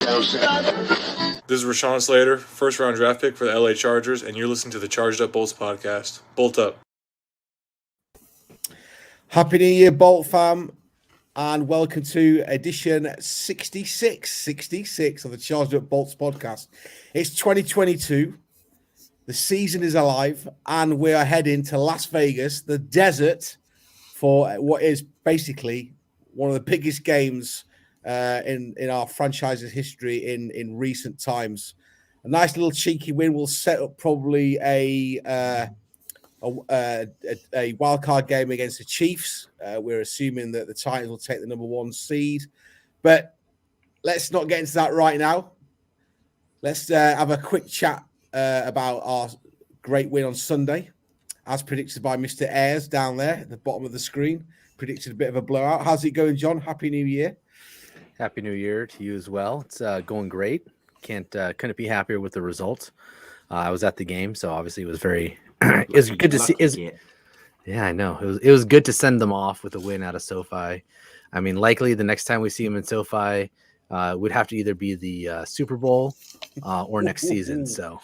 This is Rashawn Slater, first round draft pick for the LA Chargers, and you're listening to the Charged Up Bolts podcast. Bolt up. Happy New Year, Bolt fam, and welcome to edition 66 of the Charged Up Bolts podcast. It's 2022. The season is alive, and we are heading to Las Vegas, the desert, for what is basically one of the biggest games in our franchise's history in recent times. A nice little cheeky win will set up probably a wild card game against the Chiefs. We're assuming that the Titans will take the number 1 seed, but let's not get into that right now. Let's have a quick chat about our great win on Sunday, as predicted by Mr. Ayres down there at the bottom of the screen. Predicted a bit of a blowout. How's it going, John? Happy New Year. Happy New Year to you as well. It's going great. Couldn't be happier with the results. I was at the game, so obviously it was very. It was good to see. Yeah, I know. It was good to send them off with a win out of SoFi. I mean, likely the next time we see them in SoFi would have to either be the Super Bowl or next season. So.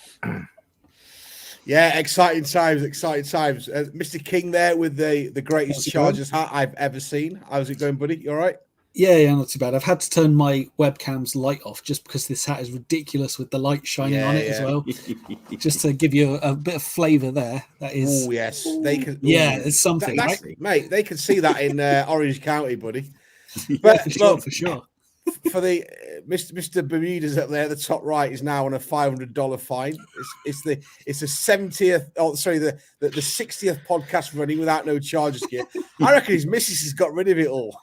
Yeah, exciting times. Mr. King there with the greatest Chargers hat I've ever seen. How's it going, buddy? You all right? Yeah, not too bad. I've had to turn my webcam's light off just because this hat is ridiculous with the light shining on it as well. Just to give you a bit of flavour there. That is. Oh yes, they can. Yeah, it's something, right? Mate, they can see that in Orange County, buddy. But for sure. For the Mr. Bermuda's up there at the top right is now on a $500 fine. It's the 70th. Oh, sorry, the 60th podcast running without no Chargers gear. I reckon his missus has got rid of it all.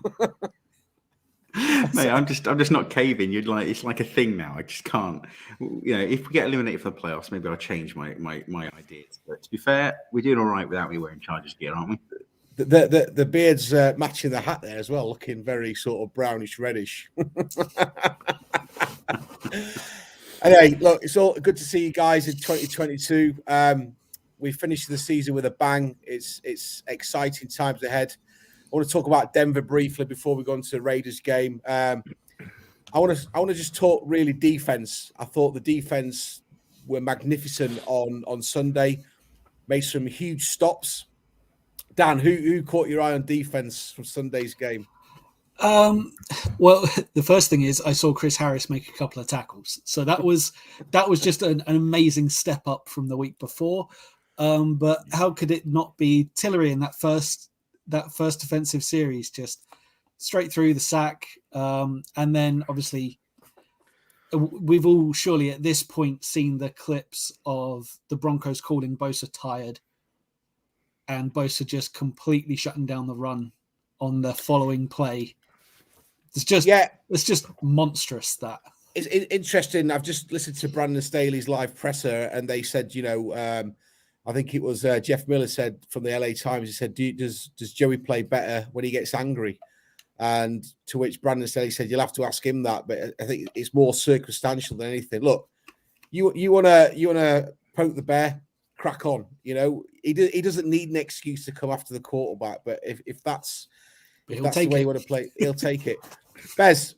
Mate, I'm just not caving. It's like a thing now. I just can't. You know, if we get eliminated for the playoffs, maybe I'll change my ideas. But to be fair, we're doing all right without me wearing Chargers gear, aren't we? The beard's matching the hat there as well, looking very sort of brownish reddish. Anyway, look, it's all good to see you guys in 2022. We finished the season with a bang. It's exciting times ahead. I want to talk about Denver briefly before we go into the Raiders game. I want to just talk really defense. I thought the defense were magnificent on Sunday. Made some huge stops. Dan, who caught your eye on defense from Sunday's game? Well, the first thing is I saw Chris Harris make a couple of tackles, so that was just an amazing step up from the week before. But how could it not be Tillery in that first defensive series, just straight through the sack, and then obviously we've all surely at this point seen the clips of the Broncos calling Bosa tired. And Bosa just completely shutting down the run on the following play. It's just monstrous. That it's interesting. I've just listened to Brandon Staley's live presser, and they said, I think it was Jeff Miller said from the LA Times. He said, "Does Joey play better when he gets angry?" And to which Brandon Staley said, "You'll have to ask him that." But I think it's more circumstantial than anything. Look, you wanna poke the bear. Crack on, he doesn't need an excuse to come after the quarterback, but if that's the way you want to play, he'll take it. Bez,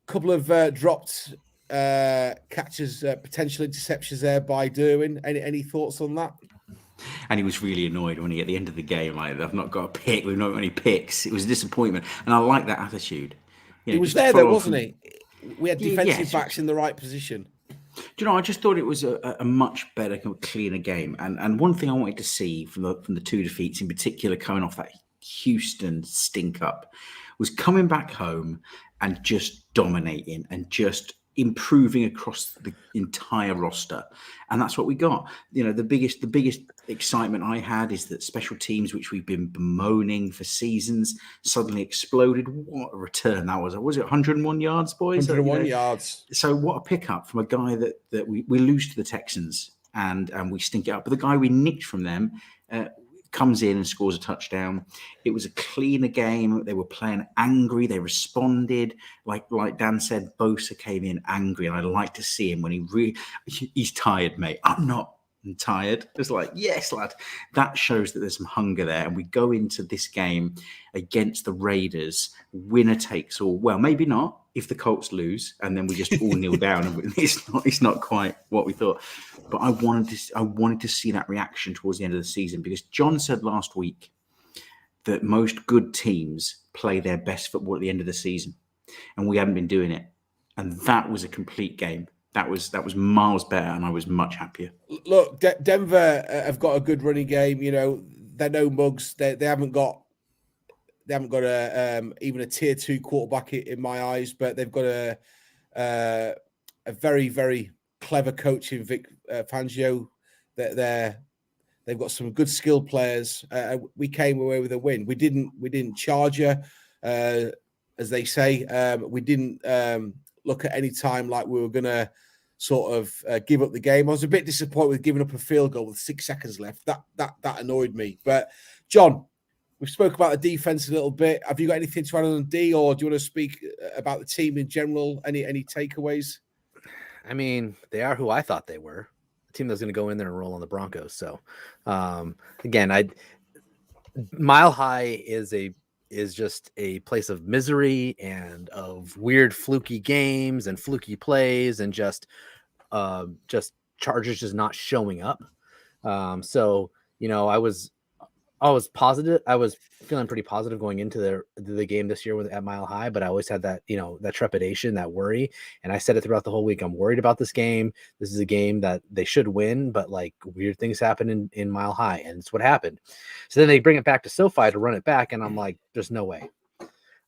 couple of dropped catches, potential interceptions there by Derwin. Any thoughts on that? And he was really annoyed when at the end of the game, like, I've not got a pick, we've not got any picks. It was a disappointment, and I like that attitude. He was there though, wasn't he? We had defensive backs in the right position. Do you know, I just thought it was a much better, cleaner game. And one thing I wanted to see from the two defeats, in particular, coming off that Houston stink up, was coming back home and just dominating and just improving across the entire roster. And that's what we got. The biggest excitement I had is that special teams, which we've been bemoaning for seasons, suddenly exploded. What a return that was. Was it 101 yards, boys? 101 yards. So what a pickup from a guy that we lose to the Texans and we stink it up. But the guy we nicked from them comes in and scores a touchdown. It was a cleaner game. They were playing angry. They responded. Like Dan said, Bosa came in angry, and I like to see him when he's tired, mate. I'm not and tired. It's like, yes, lad. That shows that there's some hunger there. And we go into this game against the Raiders, winner takes all. Well, maybe not if the Colts lose and then we just all kneel down and it's not quite what we thought. But I wanted to see that reaction towards the end of the season, because John said last week that most good teams play their best football at the end of the season, and we haven't been doing it. And that was a complete game. That was miles better, and I was much happier. Look, Denver have got a good running game. You know, they're no mugs. They haven't got even a tier 2 quarterback in my eyes, but they've got a very, very clever coach in Vic Fangio. They've got some good skilled players. We came away with a win. We didn't charge her, as they say. We didn't look at any time like we were going to sort of give up the game. I was a bit disappointed with giving up a field goal with 6 seconds left. That annoyed me. But John, we spoke about the defense a little bit. Have you got anything to add on D, or do you want to speak about the team in general? Any takeaways? I mean, they are who I thought they were. The team that's going to go in there and roll on the Broncos. So, again, Mile High is just a place of misery and of weird fluky games and fluky plays and just Chargers just not showing up. So, you know, I was positive. I was feeling pretty positive going into the game this year at Mile High, but I always had that, you know, that trepidation, that worry. And I said it throughout the whole week. I'm worried about this game. This is a game that they should win, but like weird things happen in Mile High, and it's what happened. So then they bring it back to SoFi to run it back, and I'm like, there's no way.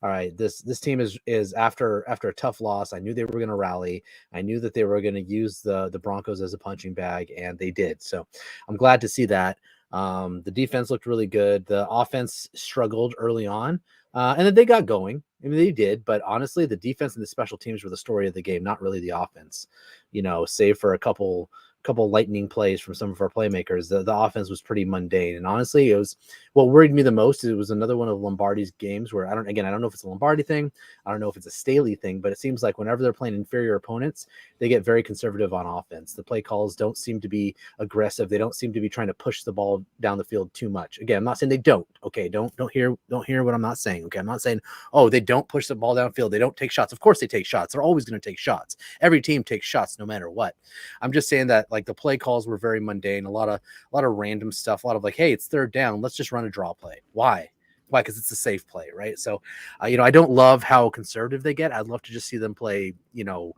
All right, this team is after a tough loss. I knew they were going to rally. I knew that they were going to use the Broncos as a punching bag, and they did. So I'm glad to see that. The defense looked really good. The offense struggled early on, and then they got going. I mean, they did, but honestly, the defense and the special teams were the story of the game, not really the offense. You know, save for a couple lightning plays from some of our playmakers, the offense was pretty mundane. And honestly, it was what worried me the most. It was another one of Lombardi's games where I don't know if it's a Lombardi thing. I don't know if it's a Staley thing, but it seems like whenever they're playing inferior opponents, they get very conservative on offense. The play calls don't seem to be aggressive. They don't seem to be trying to push the ball down the field too much. Again, I'm not saying they don't. Okay, don't hear what I'm not saying. Okay, I'm not saying, oh, they don't push the ball downfield. They don't take shots. Of course they take shots. They're always going to take shots. Every team takes shots no matter what. I'm just saying that like the play calls were very mundane, a lot of random stuff, a lot of like, hey, it's third down, let's just run a draw play. Why? Because it's a safe play, right? So, you know, I don't love how conservative they get. I'd love to just see them play, you know,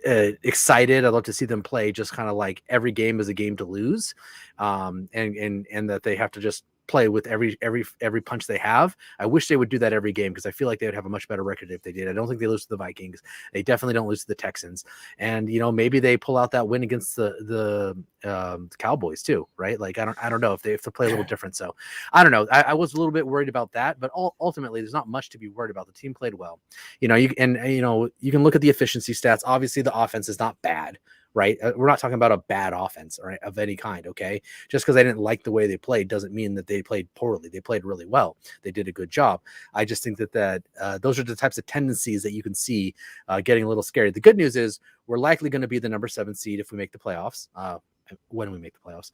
excited. I'd love to see them play just kind of like every game is a game to lose, and that they have to just play with every punch they have. I wish they would do that every game, because I feel like they would have a much better record if they did. I don't think they lose to the Vikings. They definitely don't lose to the Texans. And, you know, maybe they pull out that win against the Cowboys too, right? Like, I don't know if they have to play a little different. So I don't know. I was a little bit worried about that, but ultimately there's not much to be worried about. The team played well. You know, you can look at the efficiency stats. Obviously the offense is not bad, right? We're not talking about a bad offense, right, of any kind, okay? Just because I didn't like the way they played doesn't mean that they played poorly. They played really well. They did a good job. I just think that those are the types of tendencies that you can see getting a little scary. The good news is we're likely going to be the number 7 seed if we make the playoffs. When we make the playoffs,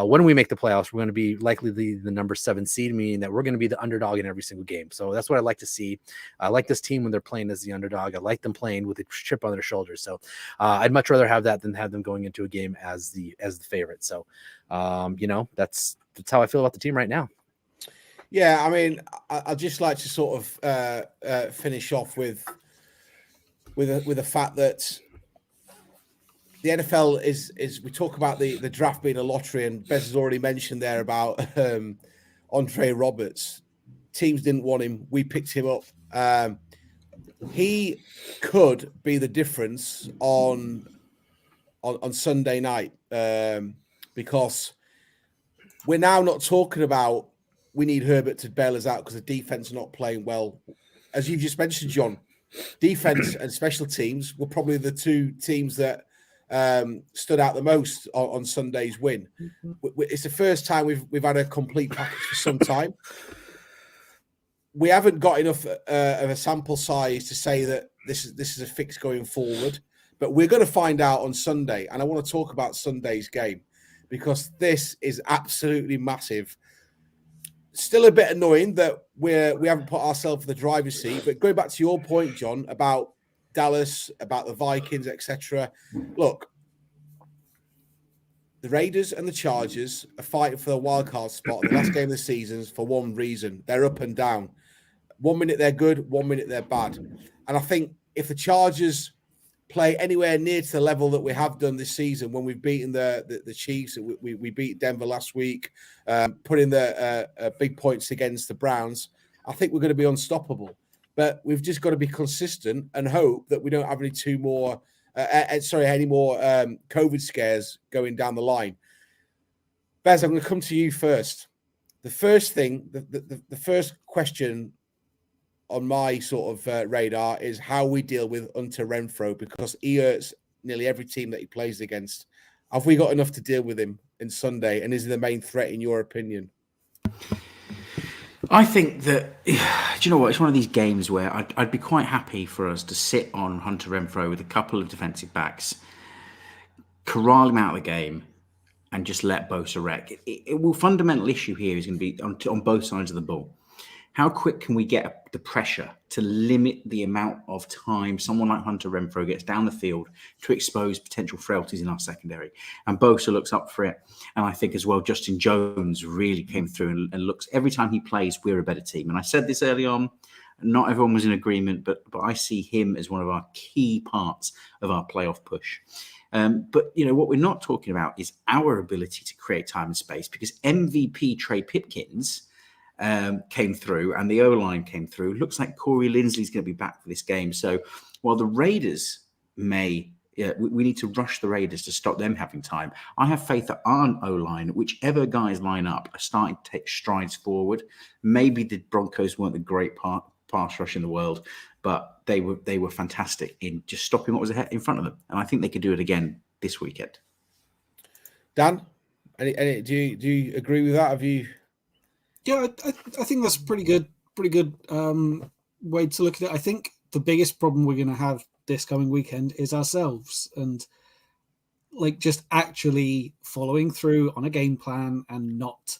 when we make the playoffs, we're going to be likely the number 7 seed, meaning that we're going to be the underdog in every single game. So that's what I like to see. I like this team when they're playing as the underdog. I like them playing with a chip on their shoulders. So I'd much rather have that than have them going into a game as the favorite. So you know, that's how I feel about the team right now. Yeah, I mean, I'd just like to sort of finish off with the fact that the NFL is we talk about the draft being a lottery, and Bez has already mentioned there about Andre Roberts. Teams didn't want him. We picked him up. He could be the difference on Sunday night, because we're now not talking about we need Herbert to bail us out because the defense is not playing well. As you've just mentioned, John, defense and special teams were probably the two teams that stood out the most on Sunday's win. It's the first time we've had a complete package for some time. We haven't got enough of a sample size to say that this is a fix going forward, But we're going to find out on Sunday, and I want to talk about Sunday's game because this is absolutely massive. Still a bit annoying that we haven't put ourselves in the driver's seat. But going back to your point, John, about Dallas, about the Vikings, etc. Look, the Raiders and the Chargers are fighting for the wild card spot in the last game of the season for one reason. They're up and down. 1 minute they're good, 1 minute they're bad. And I think if the Chargers play anywhere near to the level that we have done this season, when we've beaten the Chiefs, we beat Denver last week, putting the big points against the Browns, I think we're going to be unstoppable. But we've just got to be consistent and hope that we don't have any more COVID scares going down the line. Bez, I'm going to come to you first. The first thing, the first question on my sort of radar is how we deal with Hunter Renfrow, because he hurts nearly every team that he plays against. Have we got enough to deal with him in Sunday? And is he the main threat in your opinion? I think that, do you know what? It's one of these games where I'd be quite happy for us to sit on Hunter Renfrow with a couple of defensive backs, corral him out of the game, and just let Bosa wreck. Fundamental issue here is going to be on both sides of the ball. How quick can we get the pressure to limit the amount of time someone like Hunter Renfrow gets down the field to expose potential frailties in our secondary? And Bosa looks up for it. And I think as well, Justin Jones really came through and looks, every time he plays, we're a better team. And I said this early on, not everyone was in agreement, but I see him as one of our key parts of our playoff push. But, you know, what we're not talking about is our ability to create time and space, because MVP Trey Pipkins came through and the O-line came through. Looks like Corey Linsley's going to be back for this game. So while the Raiders we need to rush the Raiders to stop them having time, I have faith that our O-line, whichever guys line up, are starting to take strides forward. Maybe the Broncos weren't the great pass rush in the world, but they were fantastic in just stopping what was ahead in front of them. And I think they could do it again this weekend. Dan, do you agree with that? Have you... Yeah, I think that's pretty good way to look at it. I think the biggest problem we're going to have this coming weekend is ourselves, and like just actually following through on a game plan and not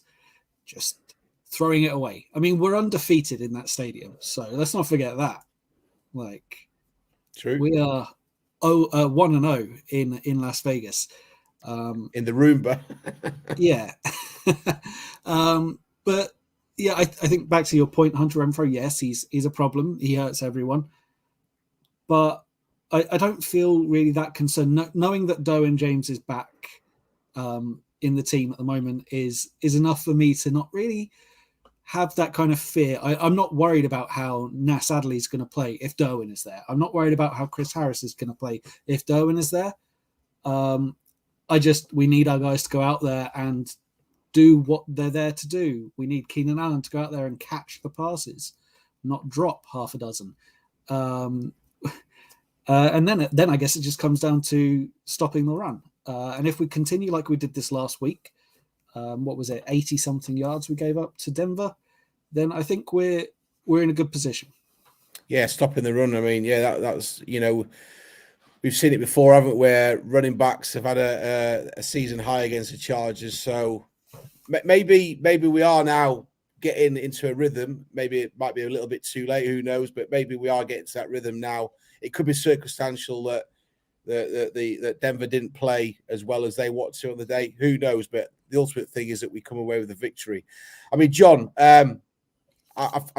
just throwing it away. I mean, we're undefeated in that stadium, so let's not forget that. Like, true, we are 1-0 in Las Vegas, in the Roomba. Yeah. But yeah, I think back to your point, Hunter Renfrow, yes, he's a problem. He hurts everyone. But I don't feel really that concerned. Knowing that Derwin James is back in the team at the moment is enough for me to not really have that kind of fear. I'm not worried about how Nas Adderley is going to play if Derwin is there. I'm not worried about how Chris Harris is going to play if Derwin is there. We need our guys to go out there and do what they're there to do. We need Keenan Allen to go out there and catch the passes, not drop half a dozen. And then I guess it just comes down to stopping the run. And if we continue like we did this last week, 80 something yards we gave up to Denver, then I think we're in a good position. Yeah, stopping the run. I mean, yeah, that's we've seen it before, haven't we? Where running backs have had a season high against the Chargers. So maybe we are now getting into a rhythm. Maybe it might be a little bit too late. Who knows? But maybe we are getting to that rhythm now. It could be circumstantial that that Denver didn't play as well as they wanted to on the day. Who knows? But the ultimate thing is that we come away with a victory. I mean, John, I've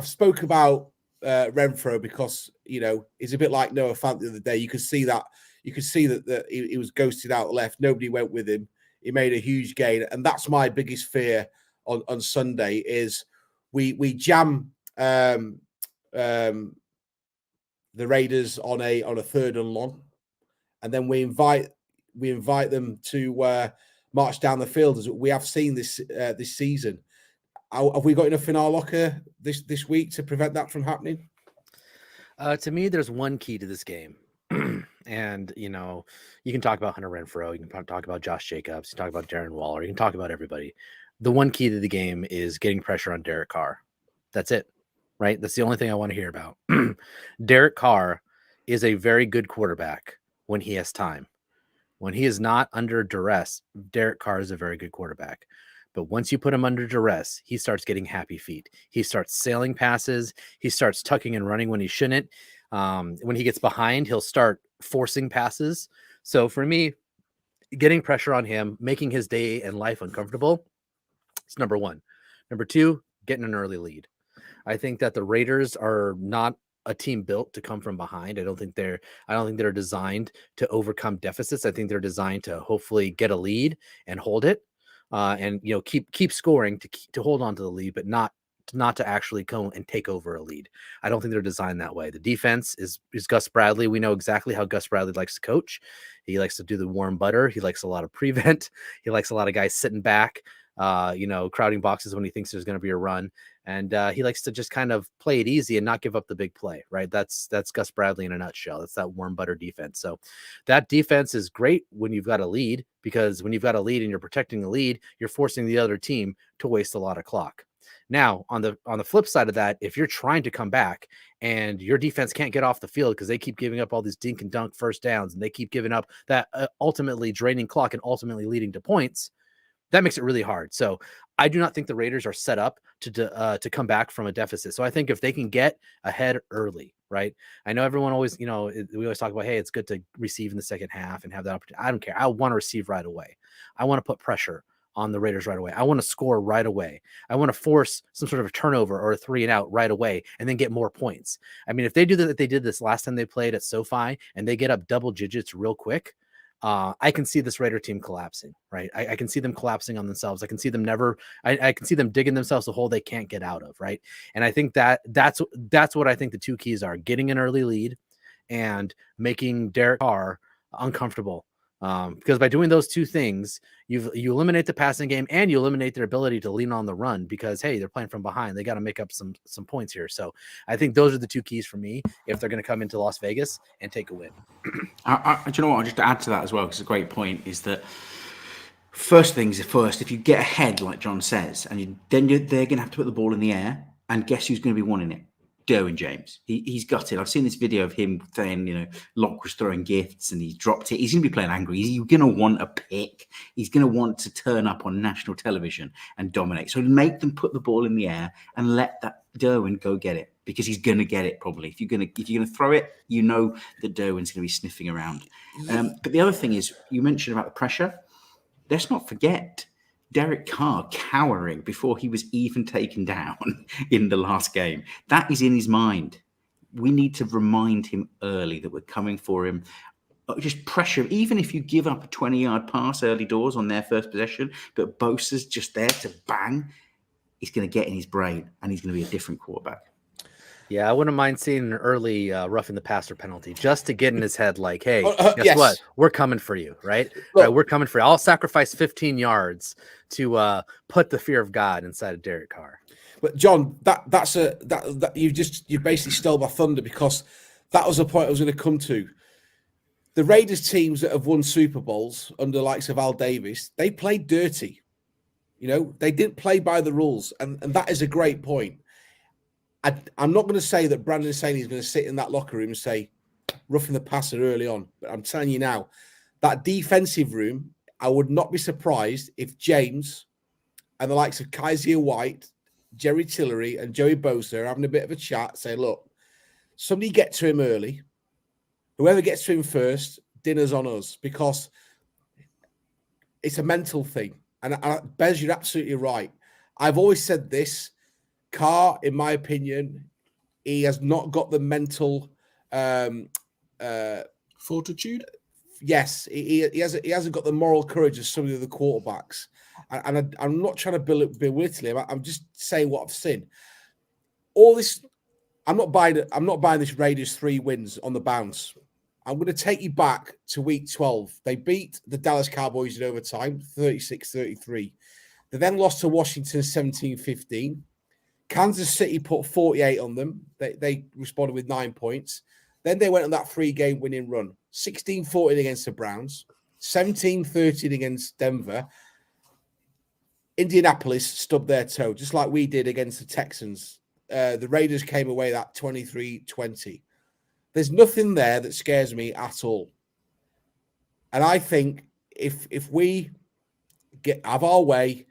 spoke about Renfrow because he's a bit like Noah Fant the other day. You could see that he was ghosted out left. Nobody went with him. He made a huge gain, and that's my biggest fear on Sunday is we jam the Raiders on a 3rd and long, and then we invite them to march down the field as we have seen this season. Have we got enough in our locker this week to prevent that from happening? To me, there's one key to this game. And, you can talk about Hunter Renfrow. You can talk about Josh Jacobs. You can talk about Darren Waller. You can talk about everybody. The one key to the game is getting pressure on Derek Carr. That's it, right? That's the only thing I want to hear about. Derek Carr is a very good quarterback when he has time. When he is not under duress, Derek Carr is a very good quarterback. But once you put him under duress, he starts getting happy feet. He starts sailing passes. He starts tucking and running when he shouldn't. When he gets behind, he'll start forcing passes. So for me, getting pressure on him, making his day and life uncomfortable, it's number one. Number two, getting an early lead. I think that the Raiders are not a team built to come from behind. I don't think they're designed to overcome deficits. I think they're designed to hopefully get a lead and hold it, and keep scoring to hold on to the lead, but not to actually go and take over a lead. I don't think they're designed that way. The defense is Gus Bradley. We know exactly how Gus Bradley likes to coach. He likes to do the warm butter. He likes a lot of prevent. He likes a lot of guys sitting back, crowding boxes when he thinks there's going to be a run. And he likes to just kind of play it easy and not give up the big play, right? That's Gus Bradley in a nutshell. That's that warm butter defense. So that defense is great when you've got a lead, because when you've got a lead and you're protecting the lead, you're forcing the other team to waste a lot of clock. Now, on the flip side of that, if you're trying to come back and your defense can't get off the field because they keep giving up all these dink and dunk first downs, and they keep giving up that ultimately draining clock and ultimately leading to points, that makes it really hard. So I do not think the Raiders are set up to come back from a deficit. So I think if they can get ahead early, right? I know everyone always, we always talk about, hey, it's good to receive in the second half and have that opportunity. I don't care. I want to receive right away. I want to put pressure on the Raiders right away. I want to score right away. I want to force some sort of a turnover or a 3-and-out right away and then get more points. I mean, if they do that, they did this last time they played at SoFi and they get up double digits real quick, I can see this Raider team collapsing, right? I can see them collapsing on themselves. I can see them I can see them digging themselves a hole they can't get out of, right? And I think that's what I think the two keys are: getting an early lead and making Derek Carr uncomfortable. Because by doing those two things, you eliminate the passing game and you eliminate their ability to lean on the run, because hey, they're playing from behind. They got to make up some points here. So I think those are the two keys for me if they're going to come into Las Vegas and take a win. Do you know what? I'll just add to that as well, because it's a great point, is that first things first, if you get ahead, like John says, and they're going to have to put the ball in the air, and guess who's going to be wanting it? Derwin James. He's gutted. I've seen this video of him saying, Locke was throwing gifts and he dropped it. He's going to be playing angry. He's going to want a pick. He's going to want to turn up on national television and dominate. So make them put the ball in the air and let that Derwin go get it, because he's going to get it probably. If you're going to throw it, that Derwin's going to be sniffing around. But the other thing is, you mentioned about the pressure. Let's not forget Derek Carr cowering before he was even taken down in the last game. That is in his mind. We need to remind him early that we're coming for him. Just pressure him. Even if you give up a 20-yard pass early doors on their first possession, but Bosa's just there to bang, he's going to get in his brain and he's going to be a different quarterback. Yeah, I wouldn't mind seeing an early roughing the passer penalty just to get in his head like, hey, guess what? We're coming for you, right? Right? We're coming for you. I'll sacrifice 15 yards to put the fear of God inside of Derek Carr. But John, you basically stole my thunder, because that was the point I was going to come to. The Raiders teams that have won Super Bowls under the likes of Al Davis, they played dirty. They didn't play by the rules, and that is a great point. I'm not going to say that Brandon Staley is going to sit in that locker room and say, roughing the passer early on. But I'm telling you now, that defensive room, I would not be surprised if James and the likes of Kaiser White, Jerry Tillery, and Joey Bosa are having a bit of a chat, say, look, somebody get to him early. Whoever gets to him first, dinner's on us, because it's a mental thing. And Bez, you're absolutely right. I've always said this. Carr, in my opinion, he has not got the mental fortitude. Yes, he hasn't got the moral courage of some of the other quarterbacks. And I'm not trying to belittle him. I'm just saying what I've seen. All this, I'm not buying this Raiders 3 wins on the bounce. I'm going to take you back to week 12. They beat the Dallas Cowboys in overtime, 36-33. They then lost to Washington 17-15. Kansas City put 48 on them. They responded with 9 points. Then they went on that 3-game winning run. 16-14 against the Browns. 17-13 against Denver. Indianapolis stubbed their toe, just like we did against the Texans. The Raiders came away that 23-20. There's nothing there that scares me at all. And I think if we have our way,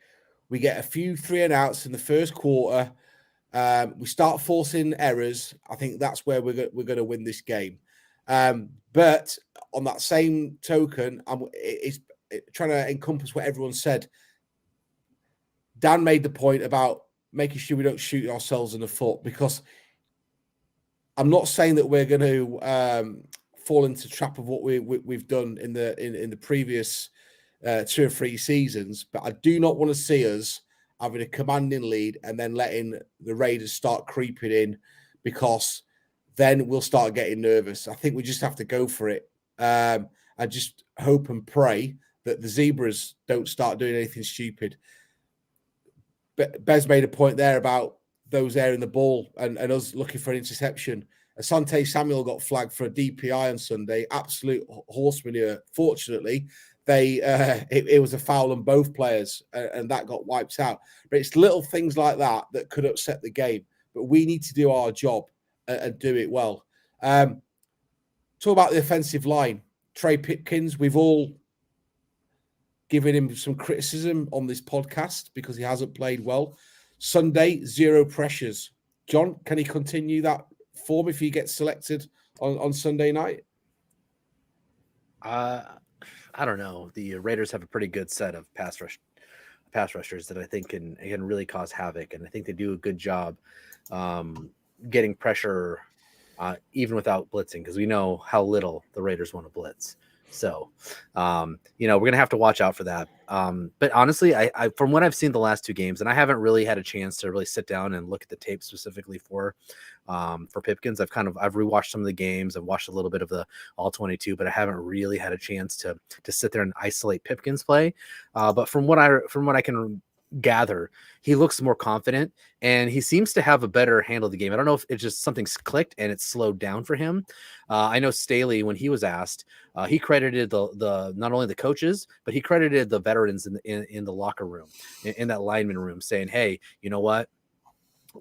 we get a few 3 and outs in the first quarter, we start forcing errors, I think that's where we're going to win this game. But on that same token, it's trying to encompass what everyone said. Dan made the point about making sure we don't shoot ourselves in the foot, because I'm not saying that we're going to fall into the trap of what we've done in the previous 2 or 3 seasons, but I do not want to see us having a commanding lead and then letting the Raiders start creeping in, because then we'll start getting nervous. I think we just have to go for it. I just hope and pray that the Zebras don't start doing anything stupid. Bez made a point there about those airing the ball and us looking for an interception. Asante Samuel got flagged for a DPI on Sunday. Absolute horse manure. Fortunately, it was a foul on both players, and that got wiped out. But it's little things like that that could upset the game. But we need to do our job and do it well. Talk about the offensive line. Trey Pipkins, we've all given him some criticism on this podcast because he hasn't played well. Sunday, 0 pressures. John, can he continue that form if he gets selected on Sunday night? I don't know. The Raiders have a pretty good set of pass rushers that I think can really cause havoc, and I think they do a good job getting pressure even without blitzing, because we know how little the Raiders want to blitz. So, we're going to have to watch out for that. But honestly, I from what I've seen the last 2 games, and I haven't really had a chance to really sit down and look at the tape specifically for Pipkins. I've rewatched some of the games. I've watched a little bit of the all 22, but I haven't really had a chance to sit there and isolate Pipkins play. But from what I can gather, he looks more confident and he seems to have a better handle of the game. I don't know if it's just something's clicked and it's slowed down for him. I know Staley, when he was asked, he credited the not only the coaches, but he credited the veterans in the locker room, in that lineman room, saying, hey, you know what?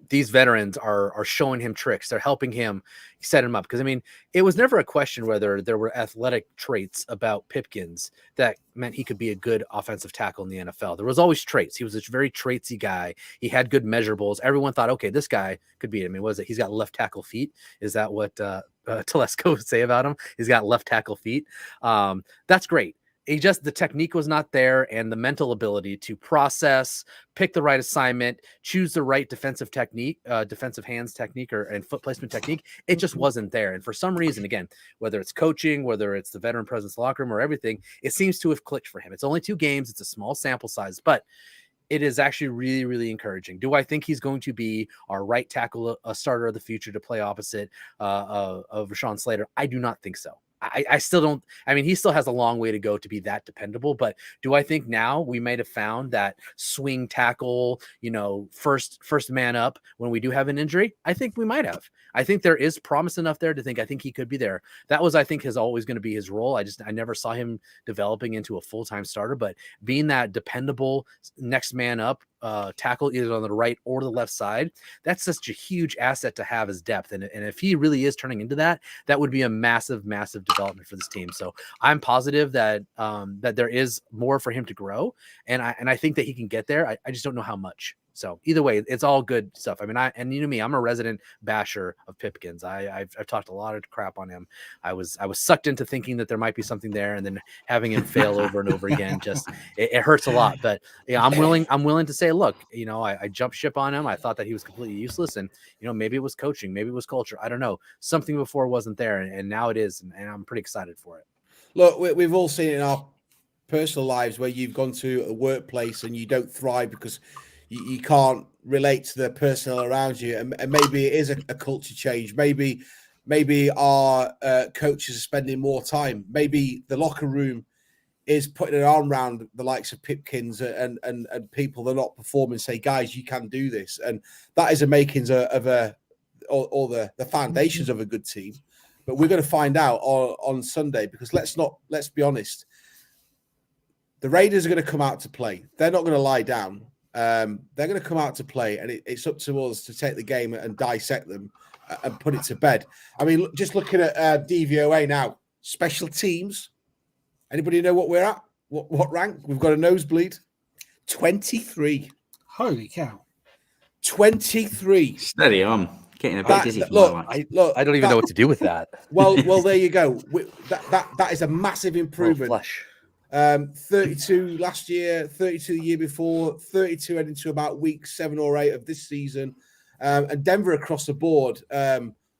These veterans are showing him tricks. They're helping him set him up. Because, I mean, it was never a question whether there were athletic traits about Pipkins that meant he could be a good offensive tackle in the NFL. There was always traits. He was a very traitsy guy. He had good measurables. Everyone thought, okay, this guy could be it. I mean, was it? He's got left tackle feet. Is that what Telesco would say about him? He's got left tackle feet. That's great. The technique was not there, and the mental ability to process, pick the right assignment, choose the right defensive technique, defensive hands technique and foot placement technique. It just wasn't there. And for some reason, again, whether it's coaching, whether it's the veteran presence locker room or everything, it seems to have clicked for him. It's only 2 games. It's a small sample size, but it is actually really, really encouraging. Do I think he's going to be our right tackle, a starter of the future to play opposite of Rashawn Slater? I do not think so. I still don't. I mean, he still has a long way to go to be that dependable. But do I think now we might have found that swing tackle, first man up when we do have an injury? I think we might have. I think there is promise enough there to think. I think he could be there. That was, I think, is always going to be his role. I never saw him developing into a full-time starter, but being that dependable next man up tackle either on the right or the left side, that's such a huge asset to have as depth. And if he really is turning into that, that would be a massive, massive development for this team. So I'm positive that that there is more for him to grow. And I think that he can get there. I just don't know how much. So either way, it's all good stuff. I mean, you know me, I'm a resident basher of Pipkins. I've talked a lot of crap on him. I was sucked into thinking that there might be something there, and then having him fail over and over again, just it hurts a lot. But yeah, I'm willing to say, look, I jumped ship on him. I thought that he was completely useless, and maybe it was coaching, maybe it was culture. I don't know. Something before wasn't there, and now it is, and I'm pretty excited for it. Look, we've all seen it in our personal lives where you've gone to a workplace and you don't thrive because you can't relate to the personnel around you, and maybe it is a culture change. Maybe our coaches are spending more time. Maybe the locker room is putting an arm around the likes of Pipkins and people that are not performing. Say, guys, you can do this, and that is a makings of the foundations of a good team. But we're going to find out on Sunday, because let's be honest. The Raiders are going to come out to play. They're not going to lie down. They're going to come out to play, and it's up to us to take the game and dissect them and put it to bed. I mean, just looking at DVOA now, special teams, Anybody know what we're at? What rank? We've got a nosebleed. 23. Holy cow. 23. Steady on. Getting a bit dizzy from my Look, life. I don't even know what to do with that. Well, there you go. That is a massive improvement. Flesh. 32 last year, 32 the year before, 32 heading to about week 7 or 8 of this season. And Denver across the board,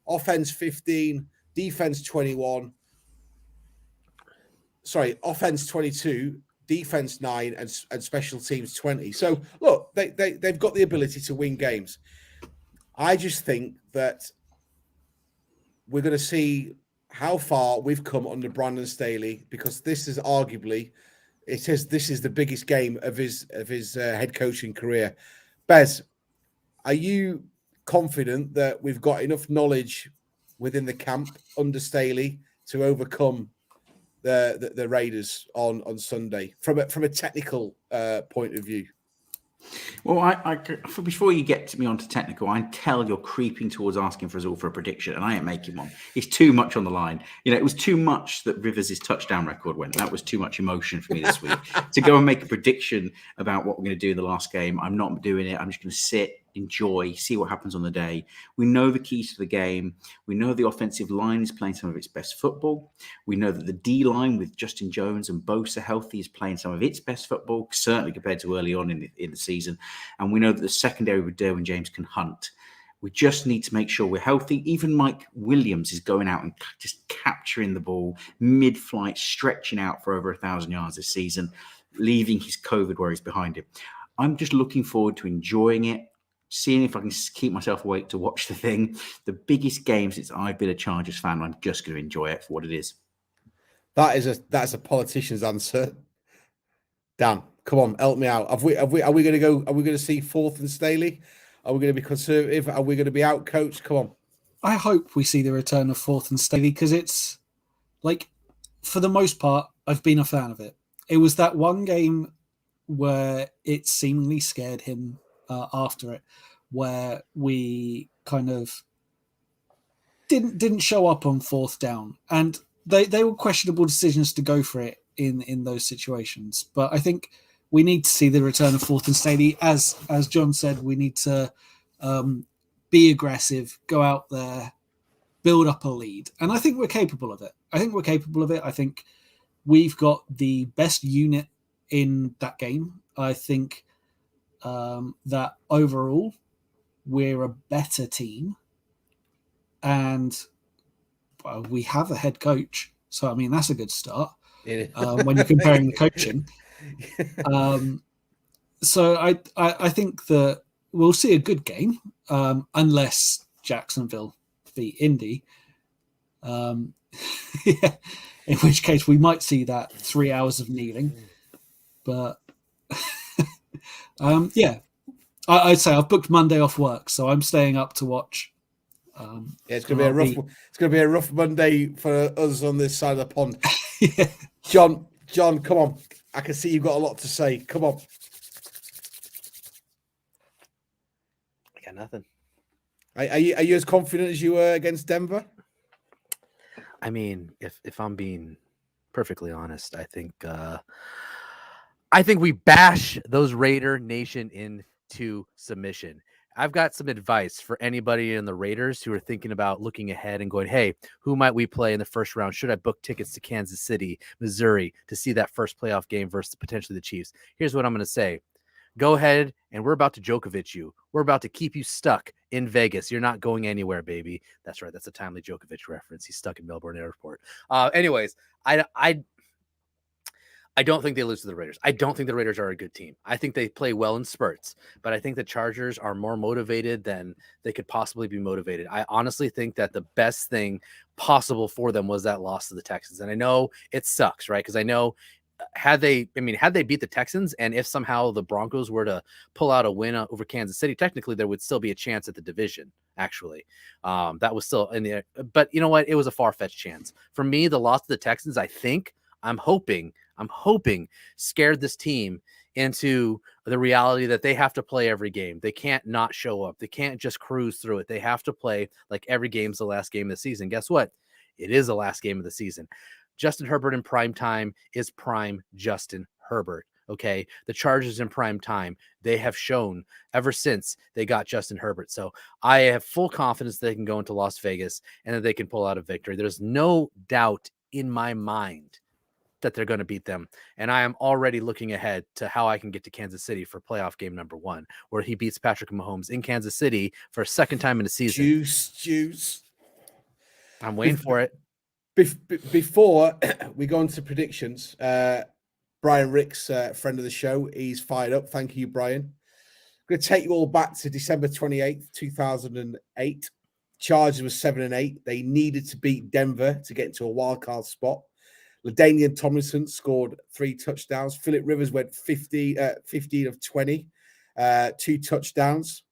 offense 15, defense 21. Sorry, offense 22, defense 9, and special teams 20. So look, they've got the ability to win games. I just think that we're going to see how far we've come under Brandon Staley, because this is arguably this is the biggest game of his head coaching career. Bez, are you confident that we've got enough knowledge within the camp under Staley to overcome the Raiders on Sunday from a technical point of view? Well, I before you get to me onto technical, I can tell you're creeping towards asking for us all for a prediction, and I ain't making one. It's too much on the line. It was too much that Rivers' touchdown record went. That was too much emotion for me this week. To go and make a prediction about what we're going to do in the last game, I'm not doing it. I'm just going to sit, enjoy, see what happens on the day. We know the keys to the game. We know the offensive line is playing some of its best football. We know that the D-line with Justin Jones and Bosa healthy is playing some of its best football, certainly compared to early on in the season. And we know that the secondary with Derwin James can hunt. We just need to make sure we're healthy. Even Mike Williams is going out and just capturing the ball mid-flight, stretching out for over 1,000 yards this season, leaving his COVID worries behind him. I'm just looking forward to enjoying it, seeing if I can keep myself awake to watch the thing. The biggest game since I've been a Chargers fan. I'm just going to enjoy it for what it is. That's a politician's answer. Dan, come on, help me out. Are we going to go? Are we going to see fourth and Staley? Are we going to be conservative? Are we going to be out coached? Come on. I hope we see the return of fourth and Staley, because it's like, for the most part, I've been a fan of it. It was that one game where it seemingly scared him after it, where we kind of didn't show up on fourth down, and they were questionable decisions to go for it in those situations. But I think we need to see the return of fourth and Staley. As John said, we need to be aggressive, go out there, build up a lead, and I think we're capable of it. I think we've got the best unit in that game. I think that overall we're a better team, and we have a head coach. So, I mean, that's a good start when you're comparing the coaching. So I think that we'll see a good game, unless Jacksonville beat Indy. Yeah, in which case we might see that 3 hours of kneeling. But yeah, I'd say I've booked Monday off work, so I'm staying up to watch. It's going to be a rough Monday for us on this side of the pond. Yeah. John, come on. I can see you've got a lot to say. Come on. I got nothing. Are you as confident as you were against Denver? I mean, if I'm being perfectly honest, I think we bash those Raider Nation into submission. I've got some advice for anybody in the Raiders who are thinking about looking ahead and going, hey, who might we play in the first round? Should I book tickets to Kansas City, Missouri to see that first playoff game versus potentially the Chiefs? Here's what I'm going to say. Go ahead, and we're about to Djokovic you. We're about to keep you stuck in Vegas. You're not going anywhere, baby. That's right. That's a timely Djokovic reference. He's stuck in Melbourne Airport. Anyways, I don't think they lose to the Raiders. I don't think the Raiders are a good team. I think they play well in spurts, but I think the Chargers are more motivated than they could possibly be motivated. I honestly think that the best thing possible for them was that loss to the Texans. And I know it sucks, right? Because I know had they beat the Texans, and if somehow the Broncos were to pull out a win over Kansas City, technically there would still be a chance at the division, actually. That was still in the, but you know what? It was a far-fetched chance. For me, the loss to the Texans, I'm hoping scared this team into the reality that they have to play every game. They can't not show up. They can't just cruise through it. They have to play like every game's the last game of the season. Guess what? It is the last game of the season. Justin Herbert in prime time is prime Justin Herbert. Okay. The Chargers in prime time, they have shown ever since they got Justin Herbert. So I have full confidence they can go into Las Vegas and that they can pull out a victory. There's no doubt in my mind that they're going to beat them. And I am already looking ahead to how I can get to Kansas City for playoff game number 1, where he beats Patrick Mahomes in Kansas City for a second time in the season. Juice. I'm waiting for it. Before we go into predictions, Brian Ricks, friend of the show, he's fired up. Thank you, Brian. I'm going to take you all back to December 28th, 2008. Chargers was 7-8. They needed to beat Denver to get into a wild card spot. LaDainian Tomlinson scored 3 touchdowns. Phillip Rivers went 15 of 20, 2 touchdowns.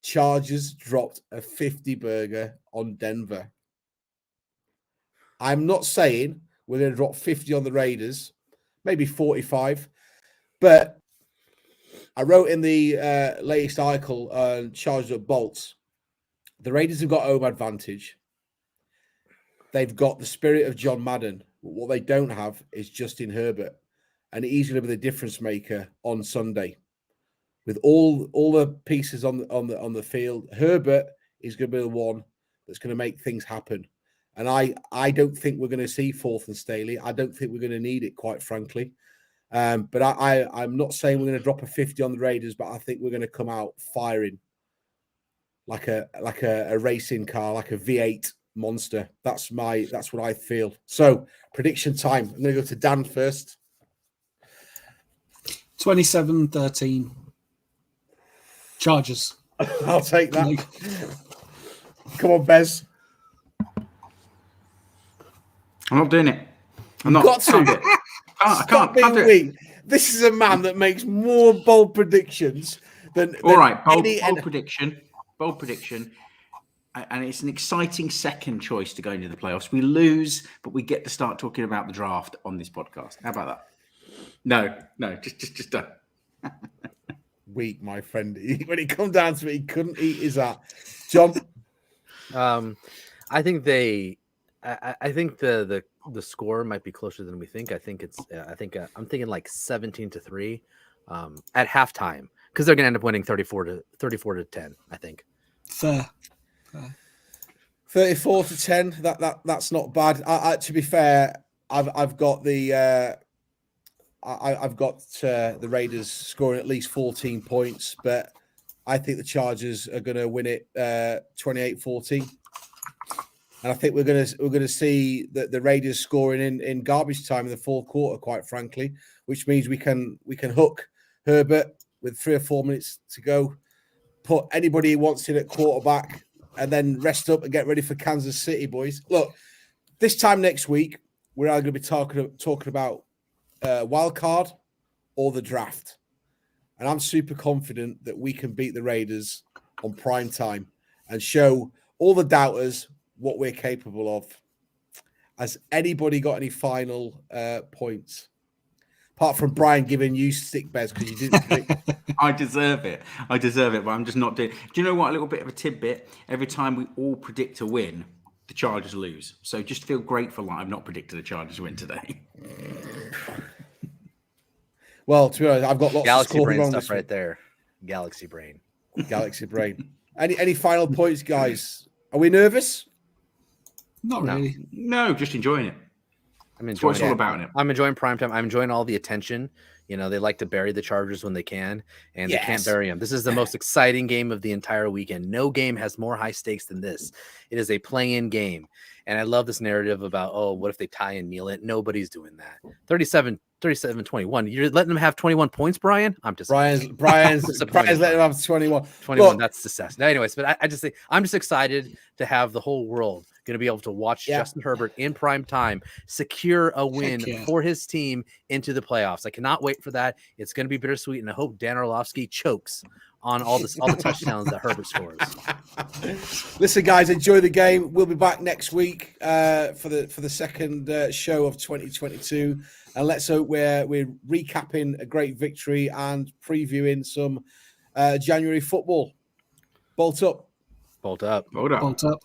Chargers dropped a 50-burger on Denver. I'm not saying we're going to drop 50 on the Raiders, maybe 45. But I wrote in the latest article on Chargers at Bolts, the Raiders have got home advantage. They've got the spirit of John Madden. What they don't have is Justin Herbert, and he's going to be the difference maker on Sunday. With all the pieces on the field, Herbert is going to be the one that's going to make things happen. And I don't think we're going to see 4th and Staley. I don't think we're going to need it, quite frankly. But I'm not saying we're going to drop a 50 on the Raiders, but I think we're going to come out firing like a racing car, like a V8 monster. That's what I feel. So prediction time. I'm going to go to Dan first. 27-13. Chargers. I'll take that. Come on, Bez. I'm not doing it. I'm not. Got to. I Stop can't do it. being weak. This is a man that makes more bold predictions than All right, bold any prediction. Bold prediction. And it's an exciting second choice to go into the playoffs. We lose, but we get to start talking about the draft on this podcast. How about that? No, just don't. Weak, my friend. When it come down to it, he couldn't eat his hat. John? I think I think the score might be closer than we think. I think I'm thinking like 17-3 at halftime, because they're going to end up winning 34-10. I think. Fair. 34-10. That's not bad. To be fair, I've got the Raiders scoring at least 14 points, but I think the Chargers are going to win it 28-14. And I think we're going to see the Raiders scoring in garbage time in the 4th quarter, quite frankly, which means we can hook Herbert with 3 or 4 minutes to go, put anybody he wants in at quarterback, and then rest up and get ready for Kansas City, boys. Look, this time next week, we're either going to be talking about wild card or the draft. And I'm super confident that we can beat the Raiders on prime time and show all the doubters what we're capable of. Has anybody got any final points? Apart from Brian giving you stick bears because you didn't pick. I deserve it, but I'm just not doing it. Do you know what? A little bit of a tidbit. Every time we all predict a win, the Chargers lose. So just feel grateful that I've not predicted the Chargers win today. Well, to be honest, I've got lots Galaxy of brain stuff right there. Galaxy brain. Any final points, guys? Are we nervous? Not really. No, just enjoying it. I'm That's what enjoying it's all about it. I'm enjoying primetime. I'm enjoying all the attention. You know, they like to bury the Chargers when they can, and they can't bury them. This is the most exciting game of the entire weekend. No game has more high stakes than this. It is a play-in game. And I love this narrative about, oh, what if they tie and kneel it? Nobody's doing that. 37-21. You're letting them have 21 points, Brian? I'm just Brian's letting them have 21. 21. Look, That's disgusting. Anyways, but I just think I'm just excited to have the whole world going to be able to watch Justin Herbert in prime time secure a win for his team into the playoffs. I cannot wait for that. It's going to be bittersweet, and I hope Dan Orlovsky chokes on all the touchdowns that Herbert scores. Listen, guys, enjoy the game. We'll be back next week for the second show of 2022, and let's hope we're recapping a great victory and previewing some January football. Bolt up. Bolt up. Bolt up. Bolt up.